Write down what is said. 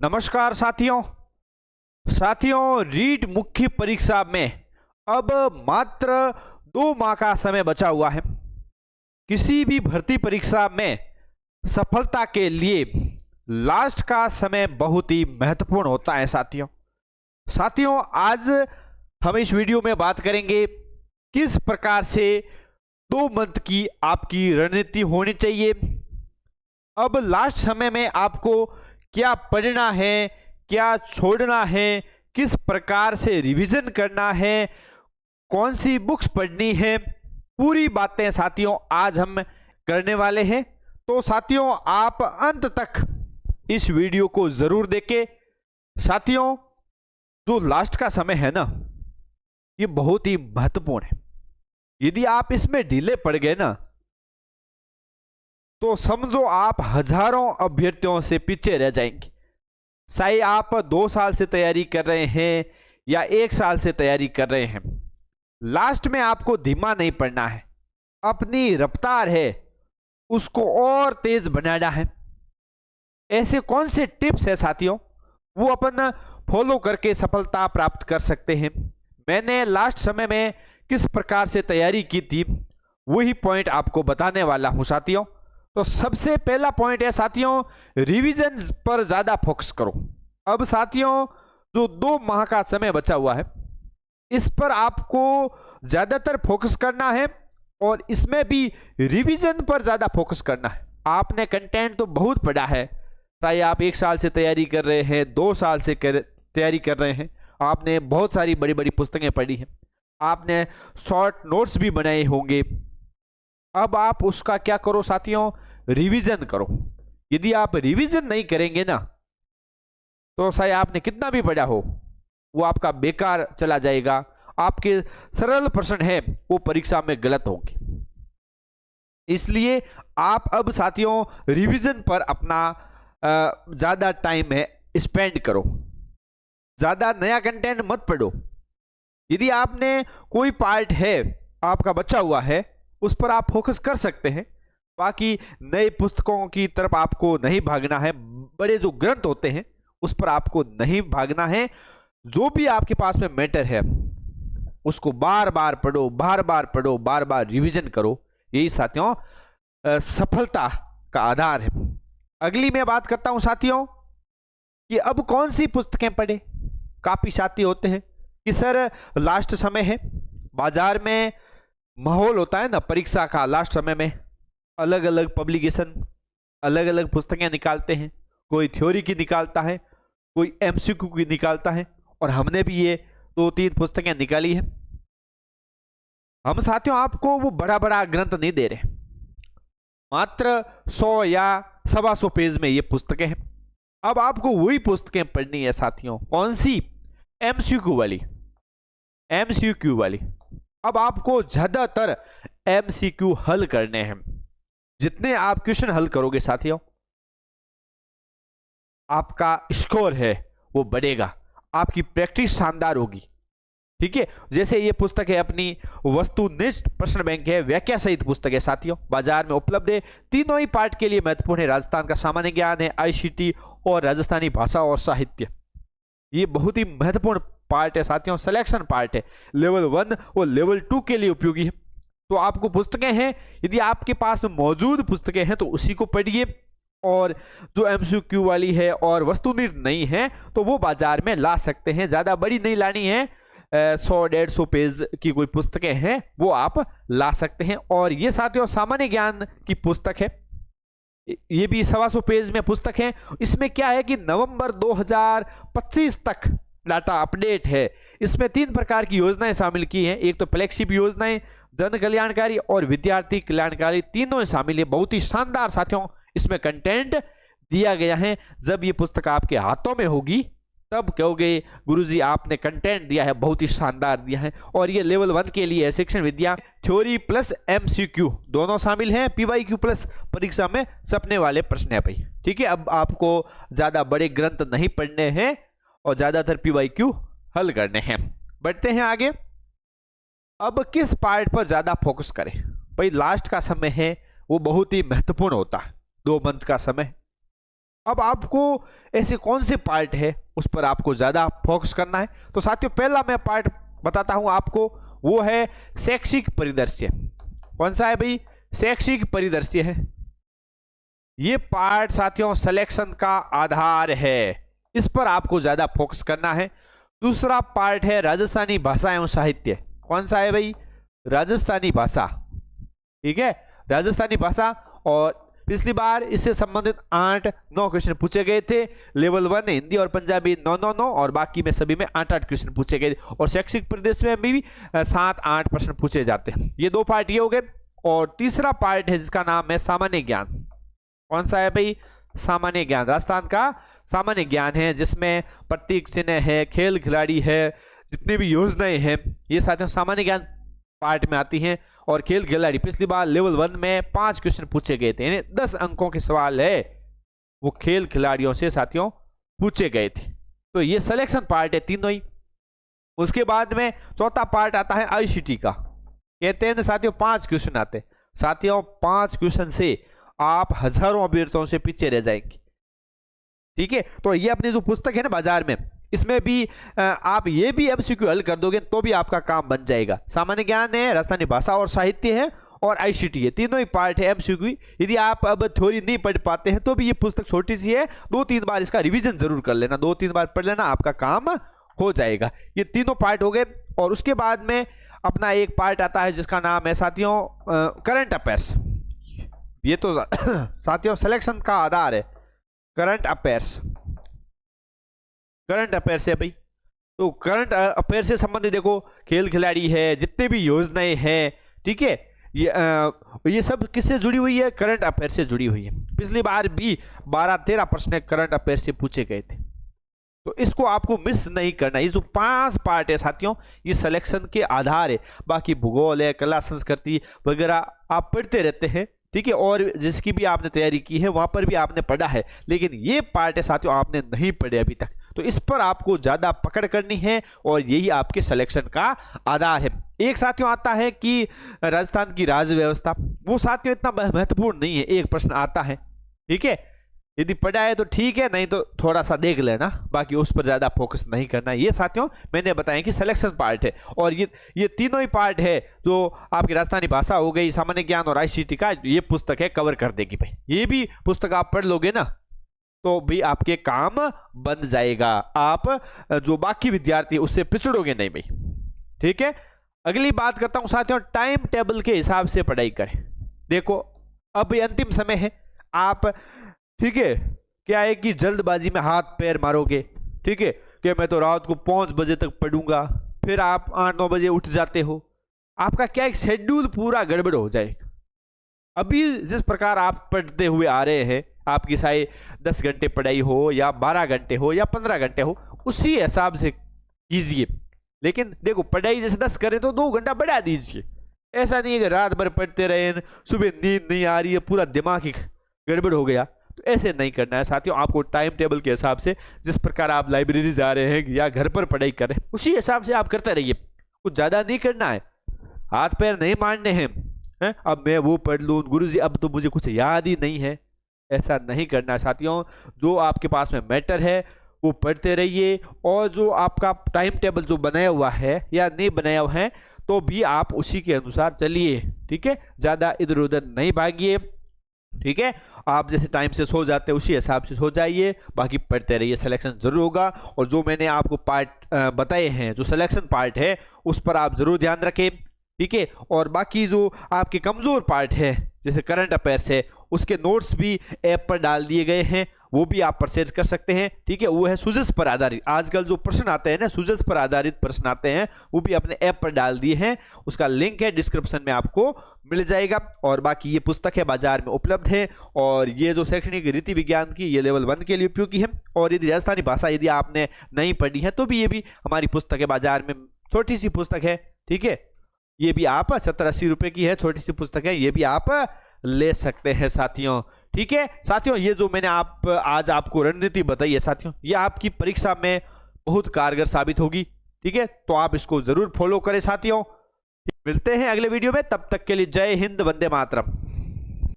नमस्कार साथियों। रीट मुख्य परीक्षा में अब मात्र 2 माह का समय बचा हुआ है। किसी भी भर्ती परीक्षा में सफलता के लिए लास्ट का समय बहुत ही महत्वपूर्ण होता है। साथियों आज हम इस वीडियो में बात करेंगे किस प्रकार से 2 मंथ की आपकी रणनीति होनी चाहिए। अब लास्ट समय में आपको क्या पढ़ना है, क्या छोड़ना है, किस प्रकार से रिवीजन करना है, कौन सी बुक्स पढ़नी है, पूरी बातें साथियों आज हम करने वाले हैं। तो साथियों आप अंत तक इस वीडियो को जरूर देखें। साथियों जो लास्ट का समय है ना, ये बहुत ही महत्वपूर्ण है। यदि आप इसमें ढीले पड़ गए ना तो समझो आप हजारों अभ्यर्थियों से पीछे रह जाएंगे। चाहे आप 2 साल से तैयारी कर रहे हैं या 1 साल से तैयारी कर रहे हैं, लास्ट में आपको धीमा नहीं पड़ना है। अपनी रफ्तार है उसको और तेज बनाना है। ऐसे कौन से टिप्स है साथियों वो अपन फॉलो करके सफलता प्राप्त कर सकते हैं। मैंने लास्ट समय में किस प्रकार से तैयारी की थी वही पॉइंट आपको बताने वाला हूं साथियों। तो सबसे पहला पॉइंट है साथियों, रिवीजन पर ज्यादा फोकस करो। अब साथियों जो 2 माह का समय बचा हुआ है इस पर आपको ज्यादातर फोकस करना है और इसमें भी रिवीजन पर ज्यादा फोकस करना है। आपने कंटेंट तो बहुत पढ़ा है, चाहे आप 1 साल से तैयारी कर रहे हैं, 2 साल से तैयारी कर रहे हैं, आपने बहुत सारी बड़ी बड़ी पुस्तकें पढ़ी हैं, आपने शॉर्ट नोट्स भी बनाए होंगे। अब आप उसका क्या करो साथियों, रिवीजन करो। यदि आप रिवीजन नहीं करेंगे ना तो चाहे आपने कितना भी पढ़ा हो वो आपका बेकार चला जाएगा। आपके सरल प्रश्न है वो परीक्षा में गलत होंगे। इसलिए आप अब साथियों रिवीजन पर अपना ज्यादा टाइम है स्पेंड करो। ज्यादा नया कंटेंट मत पढ़ो। यदि आपने कोई पार्ट है आपका बचा हुआ है उस पर आप फोकस कर सकते हैं। बाकी नई पुस्तकों की तरफ आपको नहीं भागना है। बड़े जो ग्रंथ होते हैं उस पर आपको नहीं भागना है। जो भी आपके पास में मैटर है उसको बार बार पढ़ो, बार बार पढ़ो, बार बार रिवीजन करो। यही साथियों सफलता का आधार है। अगली मैं बात करता हूं साथियों कि अब कौन सी पुस्तकें पढ़े। काफी साथी होते हैं कि सर लास्ट समय है, बाजार में माहौल होता है ना परीक्षा का, लास्ट समय में अलग अलग पब्लिकेशन अलग अलग पुस्तकें निकालते हैं। कोई थ्योरी की निकालता है, कोई एमसीक्यू की निकालता है, और हमने भी ये 2-3 पुस्तकें निकाली है। हम साथियों आपको वो बड़ा बड़ा ग्रंथ नहीं दे रहे, मात्र 100 या 125 पेज में ये पुस्तकें हैं। अब आपको वही पुस्तकें पढ़नी है साथियों। कौन सी? एमसीक्यू वाली। एमसीक्यू वाली। अब आपको ज्यादातर एमसीक्यू हल करने हैं। जितने आप क्वेश्चन हल करोगे साथियों आपका स्कोर है वो बढ़ेगा, आपकी प्रैक्टिस शानदार होगी। ठीक है, जैसे ये पुस्तक है अपनी वस्तुनिष्ठ प्रश्न बैंक है, व्याख्या सहित पुस्तक है साथियों, बाजार में उपलब्ध है। तीनों ही पार्ट के लिए महत्वपूर्ण है। राजस्थान का सामान्य ज्ञान है, आईसीटी और राजस्थानी भाषा और साहित्य। ये बहुत ही महत्वपूर्ण पार्ट है साथियों, सिलेक्शन पार्ट है। लेवल 1 और लेवल 2 के लिए उपयोगी है। तो आपको पुस्तकें हैं, यदि आपके पास मौजूद पुस्तकें हैं तो उसी को पढ़िए, और जो एमसीक्यू वाली है और वस्तुनिष्ठ नहीं है तो वो बाजार में ला सकते हैं। ज्यादा बड़ी नहीं लानी है, 100-150 पेज की कोई पुस्तकें हैं वो आप ला सकते हैं। और ये साथियों सामान्य ज्ञान की पुस्तक है, ये भी 125 पेज में पुस्तक है। इसमें क्या है कि नवंबर 2025 तक डाटा अपडेट है। इसमें 3 प्रकार की योजनाएं शामिल की हैं। एक तो फ्लैगशिप योजनाएं, जन कल्याणकारी और विद्यार्थी कल्याणकारी, तीनों शामिल है। बहुत ही शानदार साथियों इसमें कंटेंट दिया गया है। जब ये पुस्तक आपके हाथों में होगी तब कहोगे गुरुजी आपने कंटेंट दिया है, बहुत ही शानदार दिया है। और ये लेवल 1 के लिए है, शिक्षण विद्या, थ्योरी प्लस एमसीक्यू दोनों शामिल हैं। पीवाईक्यू प्लस परीक्षा में सपने वाले प्रश्न है भाई। ठीक है, अब आपको ज्यादा बड़े ग्रंथ नहीं पढ़ने हैं और ज्यादातर पीवाईक्यू हल करने हैं। बढ़ते हैं आगे। अब किस पार्ट पर ज्यादा फोकस करें भाई। लास्ट का समय है वो बहुत ही महत्वपूर्ण होता है, 2 मंथ का समय। अब आपको ऐसे कौन से पार्ट है उस पर आपको ज्यादा फोकस करना है। तो साथियों पहला मैं पार्ट बताता हूं आपको, वो है शैक्षिक परिदृश्य। कौन सा है भाई? शैक्षिक परिदृश्य है। ये पार्ट साथियों सिलेक्शन का आधार है, इस पर आपको ज्यादा फोकस करना है। दूसरा पार्ट है राजस्थानी भाषा एवं साहित्य। कौन सा है भाई? राजस्थानी भाषा। ठीक है, राजस्थानी भाषा। और पिछली बार इससे संबंधित 8-9 क्वेश्चन पूछे गए थे। लेवल 1 हिंदी और पंजाबी 9-9-9 और बाकी में सभी में 8-8 क्वेश्चन पूछे गए। और शैक्षिक प्रदेश में भी 7-8 प्रश्न पूछे जाते हैं। ये दो पार्ट ये हो गए। और तीसरा पार्ट है जिसका नाम है सामान्य ज्ञान। कौन सा है भाई? सामान्य ज्ञान। राजस्थान का सामान्य ज्ञान है, जिसमें प्रतीक चिन्ह है, खेल खिलाड़ी है, जितने भी योजनाएं हैं ये साथियों सामान्य ज्ञान पार्ट में आती हैं। और खेल खिलाड़ी पिछली बार लेवल 1 में 5 क्वेश्चन पूछे गए थे, यानी 10 अंकों के सवाल है वो खेल खिलाड़ियों से साथियों पूछे गए थे। तो ये सिलेक्शन पार्ट है तीनों ही। उसके बाद में चौथा पार्ट आता है आईसीटी का। कहते हैं ना साथियों 5 क्वेश्चन आते हैं। साथियों 5 क्वेश्चन से आप हजारों अभ्यर्थियों से पीछे रह जाएंगे। ठीक है, तो ये अपनी जो पुस्तक है ना बाजार में, इसमें भी आप ये भी एमसीक्यू हल कर दोगे तो भी आपका काम बन जाएगा। सामान्य ज्ञान है, राजस्थानी भाषा और साहित्य है और आईसीटी है, तीनों ही पार्ट है एमसीक्यू। यदि आप अब थ्योरी नहीं पढ़ पाते हैं तो भी ये पुस्तक छोटी सी है, 2-3 बार इसका रिवीजन जरूर कर लेना, 2-3 बार पढ़ लेना, आपका काम हो जाएगा। ये तीनों पार्ट हो गए। और उसके बाद में अपना एक पार्ट आता है जिसका नाम है साथियों करंट अफेयर्स। ये तो साथियों सिलेक्शन का आधार है। करंट अफेयर्स, करंट अफेयर्स है भाई। तो करंट अफेयर से संबंधित देखो खेल खिलाड़ी है, जितने भी योजनाएं हैं, ठीक है, ये सब किससे जुड़ी हुई है? करंट अफेयर से जुड़ी हुई है। पिछली बार भी 12-13 प्रश्न करंट अफेयर से पूछे गए थे। तो इसको आपको मिस नहीं करना। ये जो 5 पार्ट है साथियों, ये सिलेक्शन के आधार है। बाकी भूगोल है, कला संस्कृति वगैरह आप पढ़ते रहते हैं, ठीक है, और जिसकी भी आपने तैयारी की है वहां पर भी आपने पढ़ा है, लेकिन ये पार्ट है साथियों आपने नहीं पढ़े अभी तक। तो इस पर आपको ज्यादा पकड़ करनी है और यही आपके सिलेक्शन का आधार है। एक साथियों आता है कि राजस्थान की राज्य व्यवस्था, वो साथियों इतना महत्वपूर्ण नहीं है, एक प्रश्न आता है, ठीक है, यदि पढ़ा है तो ठीक है, नहीं तो थोड़ा सा देख लेना, बाकी उस पर ज्यादा फोकस नहीं करना। ये साथियों मैंने बताया कि सिलेक्शन पार्ट है। और ये तीनों ही पार्ट है जो आपकी राजस्थानी भाषा हो गई, सामान्य ज्ञान और आईसीटी का ये पुस्तक है कवर कर देगी भाई। ये भी पुस्तक आप पढ़ लोगे ना तो भी आपके काम बन जाएगा। आप जो बाकी विद्यार्थी उससे पिछड़ोगे नहीं भाई। ठीक है, अगली बात करता हूं साथियों, टाइम टेबल के हिसाब से पढ़ाई करें। देखो अब अंतिम समय है, आप ठीक है, क्या है कि जल्दबाजी में हाथ पैर मारोगे, ठीक है, कि मैं तो रात को 5 बजे तक पढ़ूंगा, फिर आप 8-9 बजे उठ जाते हो, आपका क्या एक शेड्यूल पूरा गड़बड़ हो जाएगा। अभी जिस प्रकार आप पढ़ते हुए आ रहे हैं, आपकी चाहे 10 घंटे पढ़ाई हो या 12 घंटे हो या 15 घंटे हो, उसी हिसाब से कीजिए। लेकिन देखो पढ़ाई जैसे 10 करें तो 2 घंटा बढ़ा दीजिए। ऐसा नहीं है कि रात भर पढ़ते रहे, सुबह नींद नहीं आ रही है, पूरा दिमाग ही गड़बड़ हो गया, तो ऐसे नहीं करना है साथियों। आपको टाइम टेबल के हिसाब से, जिस प्रकार आप लाइब्रेरी जा रहे हैं या घर पर पढ़ाई कर रहे हैं, उसी हिसाब से आप करते रहिए। कुछ ज्यादा नहीं करना है, हाथ पैर नहीं मारने हैं, अब मैं वो पढ़ लूँ गुरुजी, अब तो मुझे कुछ याद ही नहीं है, ऐसा नहीं करना है साथियों। जो आपके पास में मैटर है वो पढ़ते रहिए, और जो आपका टाइम टेबल जो बनाया हुआ है या नहीं बनाया हुआ है तो भी आप उसी के अनुसार चलिए। ठीक है, ज्यादा इधर उधर नहीं भागिए। ठीक है, आप जैसे टाइम से सो जाते हैं उसी हिसाब से सो जाइए, बाकी पढ़ते रहिए, सिलेक्शन जरूर होगा। और जो मैंने आपको पार्ट बताए हैं, जो सिलेक्शन पार्ट है, उस पर आप जरूर ध्यान रखें। ठीक है, और बाकी जो आपके कमजोर पार्ट है जैसे करंट अफेयर्स है, उसके नोट्स भी ऐप पर डाल दिए गए हैं, वो भी आप परचेज कर सकते हैं। ठीक है, वो है सुजस पर आधारित, आजकल जो प्रश्न आते हैं ना, सुजस पर आधारित प्रश्न आते हैं, वो भी अपने ऐप पर डाल दिए हैं। उसका लिंक है डिस्क्रिप्शन में, आपको मिल जाएगा। और बाकी ये पुस्तक है बाजार में उपलब्ध है, और ये जो शैक्षणिक रीति विज्ञान की, ये लेवल 1 के लिए उपयोगी है। और यदि राजस्थानी भाषा यदि आपने नहीं पढ़ी है तो भी ये भी हमारी पुस्तक है बाजार में, छोटी सी पुस्तक है। ठीक है, ये भी आप 70-80 रुपए की है, छोटी सी पुस्तक है, ये भी आप ले सकते हैं साथियों। ठीक है साथियों, ये जो मैंने आज आपको रणनीति बताई है साथियों, ये आपकी परीक्षा में बहुत कारगर साबित होगी। ठीक है, तो आप इसको जरूर फॉलो करें साथियों। मिलते हैं अगले वीडियो में, तब तक के लिए जय हिंद, वंदे मातरम।